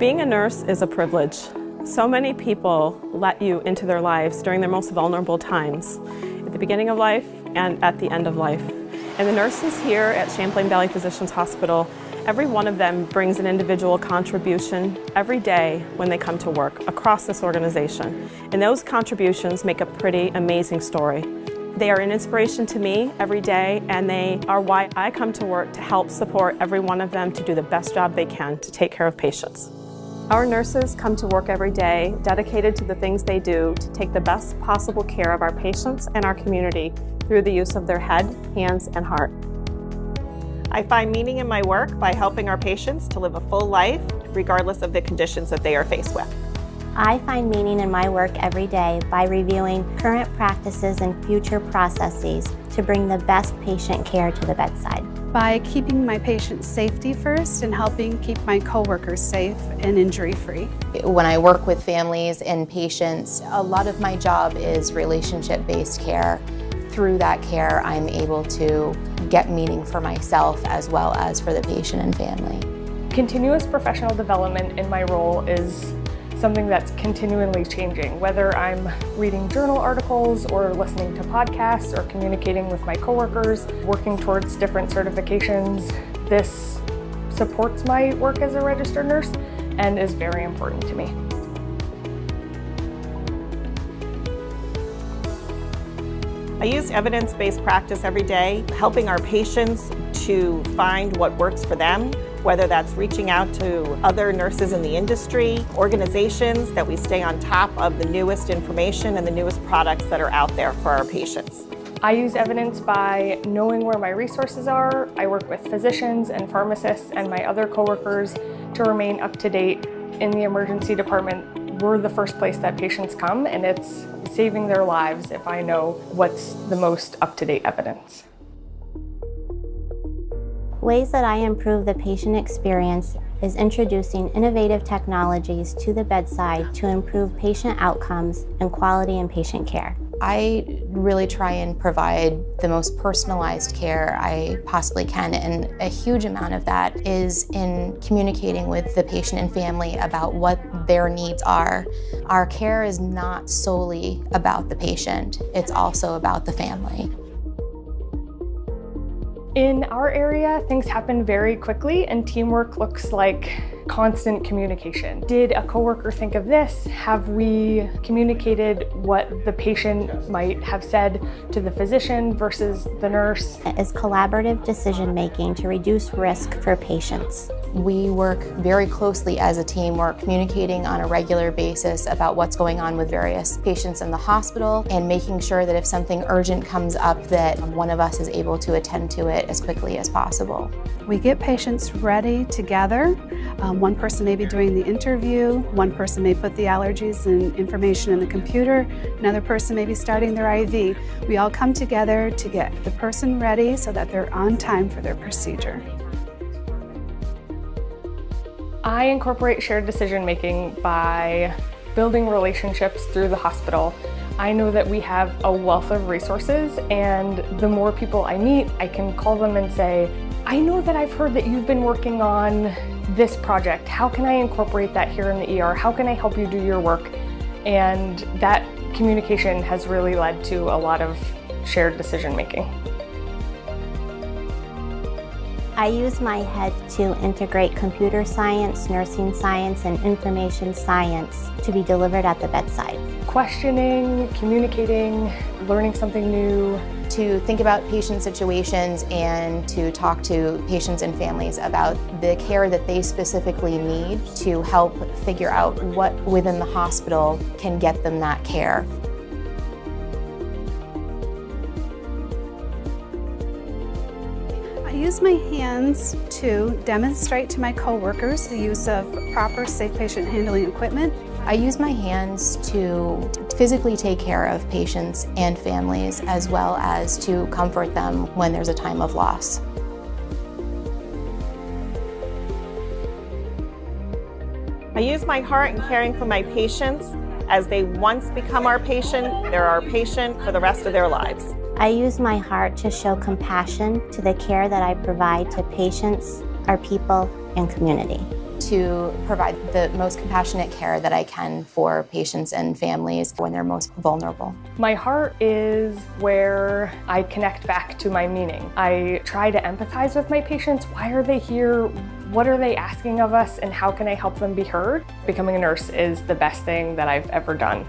Being a nurse is a privilege. So many people let you into their lives during their most vulnerable times, at the beginning of life and at the end of life. And the nurses here at Champlain Valley Physicians Hospital, every one of them brings an individual contribution every day when they come to work across this organization. And those contributions make a pretty amazing story. They are an inspiration to me every day, and they are why I come to work to help support every one of them to do the best job they can to take care of patients. Our nurses come to work every day dedicated to the things they do to take the best possible care of our patients and our community through the use of their head, hands, and heart. I find meaning in my work by helping our patients to live a full life, regardless of the conditions that they are faced with. I find meaning in my work every day by reviewing current practices and future processes to bring the best patient care to the bedside. By keeping my patient's safety first and helping keep my coworkers safe and injury-free. When I work with families and patients, a lot of my job is relationship-based care. Through that care, I'm able to get meaning for myself as well as for the patient and family. Continuous professional development in my role is something that's continually changing, whether I'm reading journal articles or listening to podcasts or communicating with my coworkers, working towards different certifications. This supports my work as a registered nurse and is very important to me. I use evidence-based practice every day, helping our patients to find what works for them, whether that's reaching out to other nurses in the industry, organizations, that we stay on top of the newest information and the newest products that are out there for our patients. I use evidence by knowing where my resources are. I work with physicians and pharmacists and my other coworkers to remain up to date. In the emergency department, we're the first place that patients come, and it's saving their lives if I know what's the most up-to-date evidence. Ways that I improve the patient experience is introducing innovative technologies to the bedside to improve patient outcomes and quality in patient care. I really try and provide the most personalized care I possibly can, and a huge amount of that is in communicating with the patient and family about what their needs are. Our care is not solely about the patient, it's also about the family. In our area, things happen very quickly and teamwork looks like constant communication. Did a coworker think of this? Have we communicated what the patient might have said to the physician versus the nurse? Is collaborative decision-making to reduce risk for patients. We work very closely as a team. We're communicating on a regular basis about what's going on with various patients in the hospital and making sure that if something urgent comes up that one of us is able to attend to it as quickly as possible. We get patients ready together. One person may be doing the interview, one person may put the allergies and information in the computer, another person may be starting their IV. We all come together to get the person ready so that they're on time for their procedure. I incorporate shared decision-making by building relationships through the hospital. I know that we have a wealth of resources, and the more people I meet, I can call them and say, I know that I've heard that you've been working on this project. How can I incorporate that here in the ER? How can I help you do your work? And that communication has really led to a lot of shared decision-making. I use my head to integrate computer science, nursing science, and information science to be delivered at the bedside. Questioning, communicating, learning something new. To think about patient situations and to talk to patients and families about the care that they specifically need to help figure out what within the hospital can get them that care. I use my hands to demonstrate to my coworkers the use of proper safe patient handling equipment. I use my hands to physically take care of patients and families, as well as to comfort them when there's a time of loss. I use my heart in caring for my patients. As they once become our patient, they're our patient for the rest of their lives. I use my heart to show compassion to the care that I provide to patients, our people, and community. to provide the most compassionate care that I can for patients and families when they're most vulnerable. My heart is where I connect back to my meaning. I try to empathize with my patients. Why are they here? What are they asking of us, and how can I help them be heard? Becoming a nurse is the best thing that I've ever done.